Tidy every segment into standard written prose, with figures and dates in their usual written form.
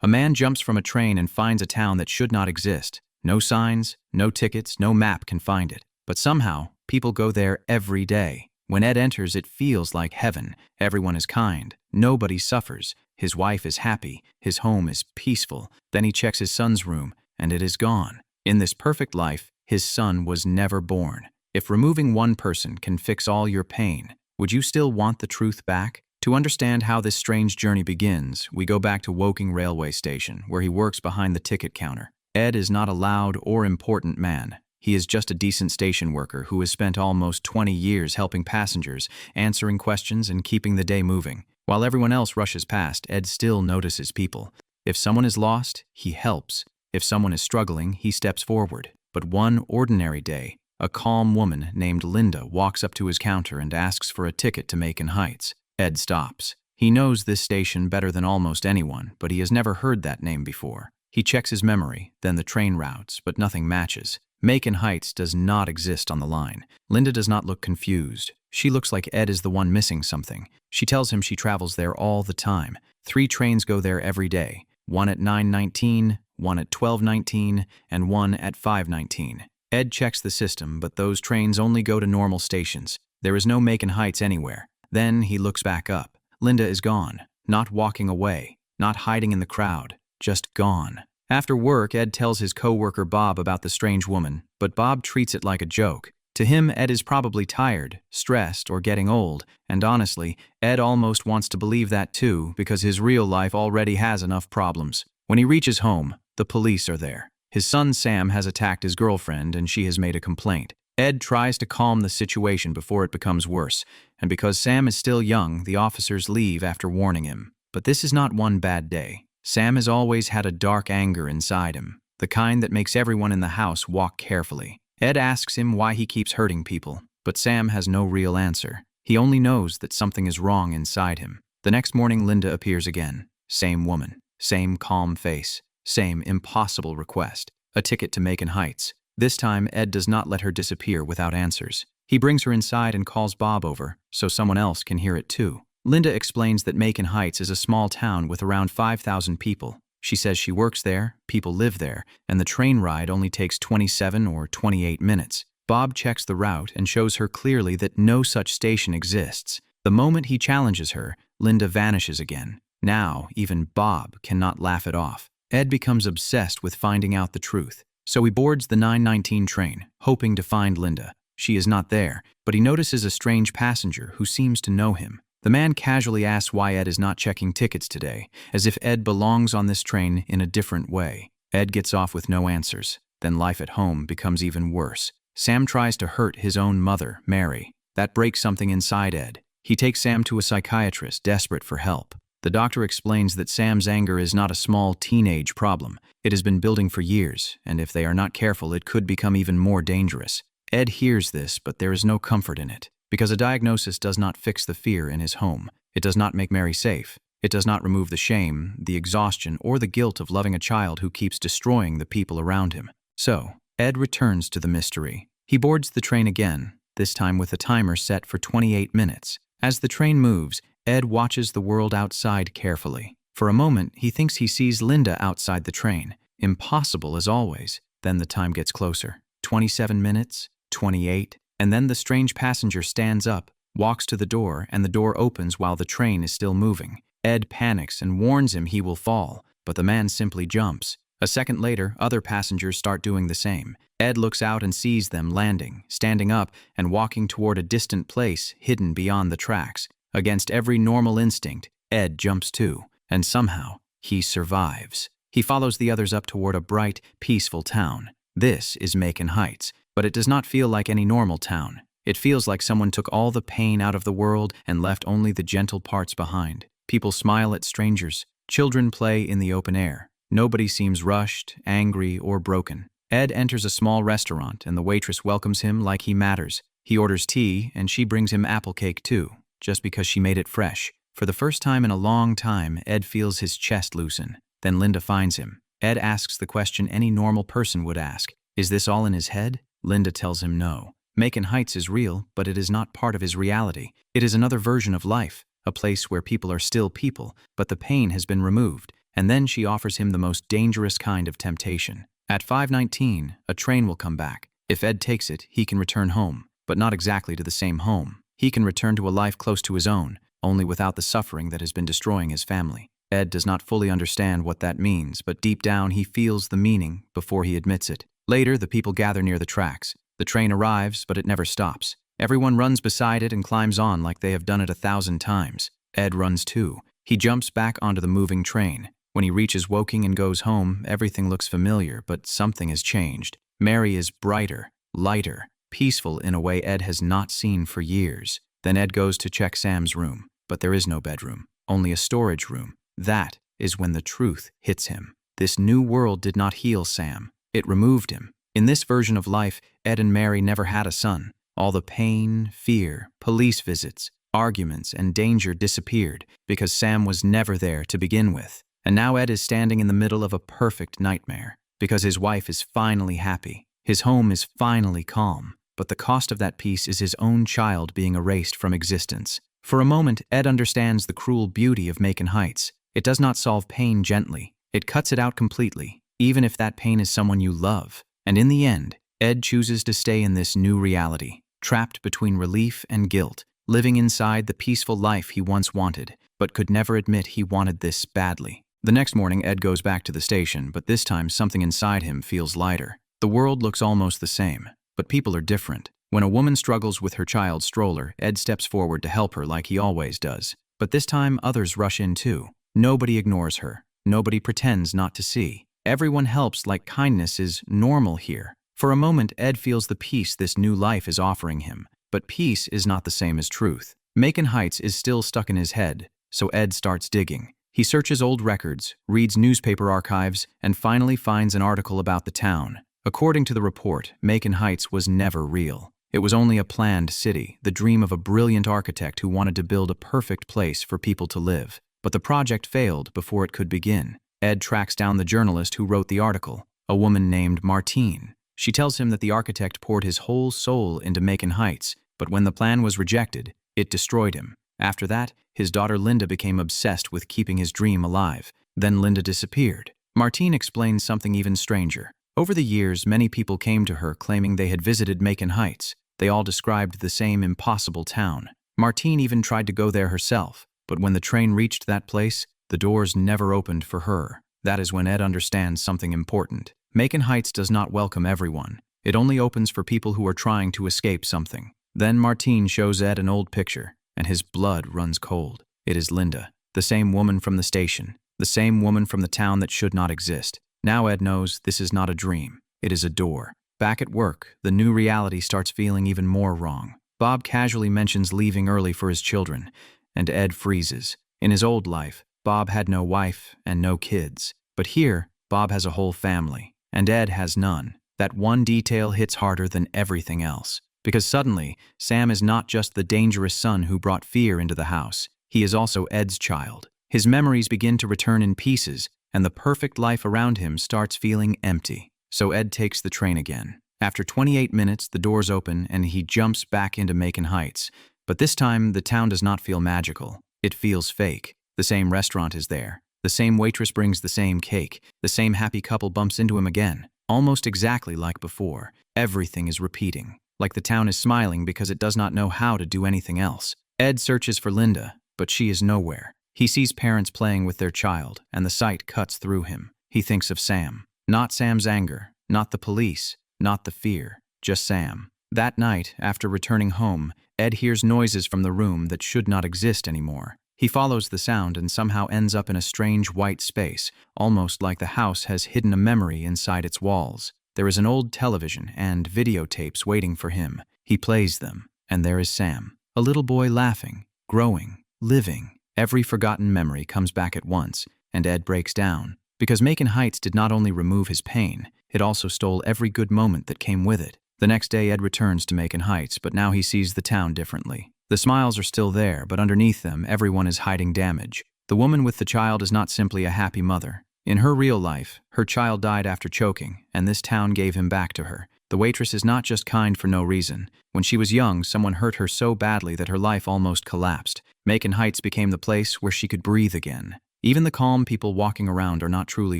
A man jumps from a train and finds a town that should not exist. No signs, no tickets, no map can find it. But somehow, people go there every day. When Ed enters, it feels like heaven. Everyone is kind. Nobody suffers. His wife is happy. His home is peaceful. Then he checks his son's room, and it is gone. In this perfect life, his son was never born. If removing one person can fix all your pain, would you still want the truth back? To understand how this strange journey begins, we go back to Woking railway station, where he works behind the ticket counter. Ed is not a loud or important man. He is just a decent station worker who has spent almost 20 years helping passengers, answering questions, and keeping the day moving. While everyone else rushes past, Ed still notices people. If someone is lost, he helps. If someone is struggling, he steps forward. But one ordinary day, a calm woman named Linda walks up to his counter and asks for a ticket to Mon Heights. Ed stops. He knows this station better than almost anyone, but he has never heard that name before. He checks his memory, then the train routes, but nothing matches. Mon Heights does not exist on the line. Linda does not look confused. She looks like Ed is the one missing something. She tells him she travels there all the time. 3 trains go there every day. One at 9:19, one at 12:19, and one at 5:19. Ed checks the system, but those trains only go to normal stations. There is no Mon Heights anywhere. Then he looks back up. Linda is gone. Not walking away. Not hiding in the crowd. Just gone. After work, Ed tells his co-worker Bob about the strange woman, but Bob treats it like a joke. To him, Ed is probably tired, stressed, or getting old, and honestly, Ed almost wants to believe that too, because his real life already has enough problems. When he reaches home, the police are there. His son Sam has attacked his girlfriend, and she has made a complaint. Ed tries to calm the situation before it becomes worse, and because Sam is still young, the officers leave after warning him. But this is not one bad day. Sam has always had a dark anger inside him, the kind that makes everyone in the house walk carefully. Ed asks him why he keeps hurting people, but Sam has no real answer. He only knows that something is wrong inside him. The next morning, Linda appears again. Same woman, same calm face, same impossible request, a ticket to Mon Heights. This time, Ed does not let her disappear without answers. He brings her inside and calls Bob over, so someone else can hear it too. Linda explains that Mon Heights is a small town with around 5,000 people. She says she works there, people live there, and the train ride only takes 27 or 28 minutes. Bob checks the route and shows her clearly that no such station exists. The moment he challenges her, Linda vanishes again. Now, even Bob cannot laugh it off. Ed becomes obsessed with finding out the truth. So he boards the 9:19 train, hoping to find Linda. She is not there, but he notices a strange passenger who seems to know him. The man casually asks why Ed is not checking tickets today, as if Ed belongs on this train in a different way. Ed gets off with no answers. Then life at home becomes even worse. Sam tries to hurt his own mother, Mary. That breaks something inside Ed. He takes Sam to a psychiatrist, desperate for help. The doctor explains that Sam's anger is not a small teenage problem. It has been building for years, and if they are not careful, it could become even more dangerous. Ed hears this, but there is no comfort in it. Because a diagnosis does not fix the fear in his home. It does not make Mary safe. It does not remove the shame, the exhaustion, or the guilt of loving a child who keeps destroying the people around him. So, Ed returns to the mystery. He boards the train again, this time with a timer set for 28 minutes. As the train moves, Ed watches the world outside carefully. For a moment, he thinks he sees Linda outside the train. Impossible as always. Then the time gets closer. 27 minutes, 28, and then the strange passenger stands up, walks to the door, and the door opens while the train is still moving. Ed panics and warns him he will fall, but the man simply jumps. A second later, other passengers start doing the same. Ed looks out and sees them landing, standing up, and walking toward a distant place hidden beyond the tracks. Against every normal instinct, Ed jumps too, and somehow, he survives. He follows the others up toward a bright, peaceful town. This is Mon Heights, but it does not feel like any normal town. It feels like someone took all the pain out of the world and left only the gentle parts behind. People smile at strangers. Children play in the open air. Nobody seems rushed, angry, or broken. Ed enters a small restaurant, and the waitress welcomes him like he matters. He orders tea, and she brings him apple cake too, just because she made it fresh. For the first time in a long time, Ed feels his chest loosen. Then Linda finds him. Ed asks the question any normal person would ask. Is this all in his head? Linda tells him no. Mon Heights is real, but it is not part of his reality. It is another version of life, a place where people are still people, but the pain has been removed, and then she offers him the most dangerous kind of temptation. At 5:19, a train will come back. If Ed takes it, he can return home, but not exactly to the same home. He can return to a life close to his own, only without the suffering that has been destroying his family. Ed does not fully understand what that means, but deep down he feels the meaning before he admits it. Later, the people gather near the tracks. The train arrives, but it never stops. Everyone runs beside it and climbs on like they have done it 1,000 times. Ed runs too. He jumps back onto the moving train. When he reaches Woking and goes home, everything looks familiar, but something has changed. Mary is brighter, lighter, peaceful in a way Ed has not seen for years. Then Ed goes to check Sam's room, but there is no bedroom, only a storage room. That is when the truth hits him. This new world did not heal Sam. It removed him. In this version of life, Ed and Mary never had a son. All the pain, fear, police visits, arguments, and danger disappeared because Sam was never there to begin with. And now Ed is standing in the middle of a perfect nightmare because his wife is finally happy. His home is finally calm. But the cost of that peace is his own child being erased from existence. For a moment, Ed understands the cruel beauty of Macon Heights. It does not solve pain gently. It cuts it out completely, even if that pain is someone you love. And in the end, Ed chooses to stay in this new reality, trapped between relief and guilt, living inside the peaceful life he once wanted, but could never admit he wanted this badly. The next morning, Ed goes back to the station, but this time something inside him feels lighter. The world looks almost the same, but people are different. When a woman struggles with her child's stroller, Ed steps forward to help her like he always does. But this time, others rush in too. Nobody ignores her. Nobody pretends not to see. Everyone helps like kindness is normal here. For a moment, Ed feels the peace this new life is offering him. But peace is not the same as truth. Macon Heights is still stuck in his head, so Ed starts digging. He searches old records, reads newspaper archives, and finally finds an article about the town. According to the report, Macon Heights was never real. It was only a planned city, the dream of a brilliant architect who wanted to build a perfect place for people to live. But the project failed before it could begin. Ed tracks down the journalist who wrote the article, a woman named Martine. She tells him that the architect poured his whole soul into Macon Heights, but when the plan was rejected, it destroyed him. After that, his daughter Linda became obsessed with keeping his dream alive. Then Linda disappeared. Martine explains something even stranger. Over the years, many people came to her claiming they had visited Macon Heights. They all described the same impossible town. Martine even tried to go there herself, but when the train reached that place, the doors never opened for her. That is when Ed understands something important. Macon Heights does not welcome everyone. It only opens for people who are trying to escape something. Then Martine shows Ed an old picture, and his blood runs cold. It is Linda, the same woman from the station, the same woman from the town that should not exist. Now Ed knows this is not a dream. It is a door. Back at work, the new reality starts feeling even more wrong. Bob casually mentions leaving early for his children, and Ed freezes. In his old life, Bob had no wife and no kids. But here, Bob has a whole family, and Ed has none. That one detail hits harder than everything else. Because suddenly, Sam is not just the dangerous son who brought fear into the house. He is also Ed's child. His memories begin to return in pieces, and the perfect life around him starts feeling empty. So Ed takes the train again. After 28 minutes, the doors open and he jumps back into Macon Heights. But this time, the town does not feel magical. It feels fake. The same restaurant is there. The same waitress brings the same cake. The same happy couple bumps into him again. Almost exactly like before. Everything is repeating. Like the town is smiling because it does not know how to do anything else. Ed searches for Linda, but she is nowhere. He sees parents playing with their child, and the sight cuts through him. He thinks of Sam. Not Sam's anger, not the police, not the fear, just Sam. That night, after returning home, Ed hears noises from the room that should not exist anymore. He follows the sound and somehow ends up in a strange white space, almost like the house has hidden a memory inside its walls. There is an old television and videotapes waiting for him. He plays them, and there is Sam, a little boy laughing, growing, living. Every forgotten memory comes back at once, and Ed breaks down. Because Macon Heights did not only remove his pain, it also stole every good moment that came with it. The next day, Ed returns to Macon Heights, but now he sees the town differently. The smiles are still there, but underneath them, everyone is hiding damage. The woman with the child is not simply a happy mother. In her real life, her child died after choking, and this town gave him back to her. The waitress is not just kind for no reason. When she was young, someone hurt her so badly that her life almost collapsed. Macon Heights became the place where she could breathe again. Even the calm people walking around are not truly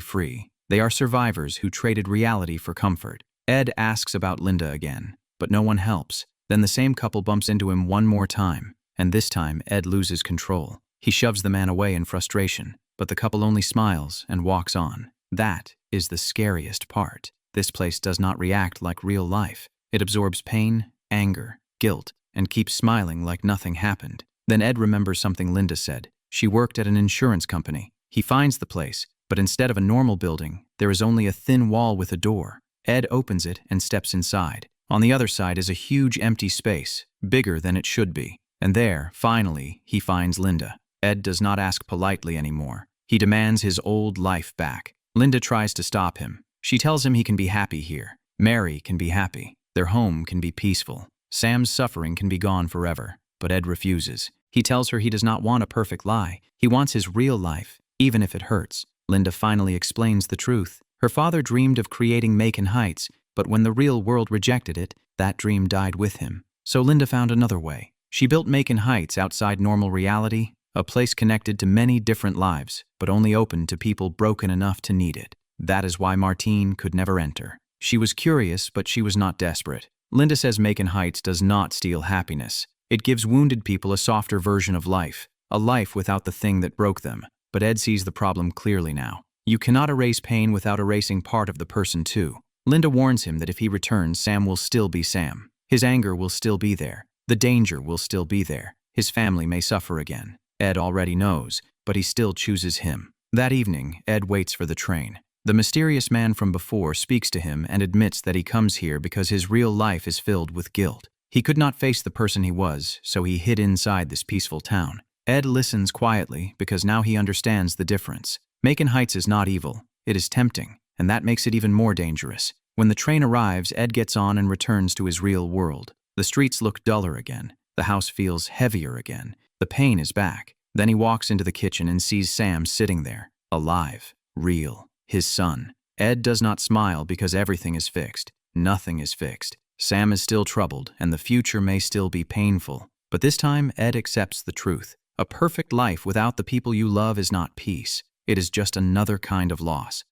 free. They are survivors who traded reality for comfort. Ed asks about Linda again, but no one helps. Then the same couple bumps into him one more time, and this time Ed loses control. He shoves the man away in frustration, but the couple only smiles and walks on. That is the scariest part. This place does not react like real life. It absorbs pain, anger, guilt, and keeps smiling like nothing happened. Then Ed remembers something Linda said. She worked at an insurance company. He finds the place, but instead of a normal building, there is only a thin wall with a door. Ed opens it and steps inside. On the other side is a huge empty space, bigger than it should be. And there, finally, he finds Linda. Ed does not ask politely anymore. He demands his old life back. Linda tries to stop him. She tells him he can be happy here. Mary can be happy. Their home can be peaceful. Sam's suffering can be gone forever. But Ed refuses. He tells her he does not want a perfect lie. He wants his real life, even if it hurts. Linda finally explains the truth. Her father dreamed of creating Mon Heights, but when the real world rejected it, that dream died with him. So Linda found another way. She built Mon Heights outside normal reality, a place connected to many different lives, but only open to people broken enough to need it. That is why Martine could never enter. She was curious, but she was not desperate. Linda says Mon Heights does not steal happiness. It gives wounded people a softer version of life, a life without the thing that broke them. But Ed sees the problem clearly now. You cannot erase pain without erasing part of the person too. Linda warns him that if he returns, Sam will still be Sam. His anger will still be there. The danger will still be there. His family may suffer again. Ed already knows, but he still chooses him. That evening, Ed waits for the train. The mysterious man from before speaks to him and admits that he comes here because his real life is filled with guilt. He could not face the person he was, so he hid inside this peaceful town. Ed listens quietly because now he understands the difference. Mon Heights is not evil. It is tempting, and that makes it even more dangerous. When the train arrives, Ed gets on and returns to his real world. The streets look duller again. The house feels heavier again. The pain is back. Then he walks into the kitchen and sees Sam sitting there, alive, real, his son. Ed does not smile because everything is fixed. Nothing is fixed. Sam is still troubled, and the future may still be painful. But this time, Ed accepts the truth. A perfect life without the people you love is not peace. It is just another kind of loss.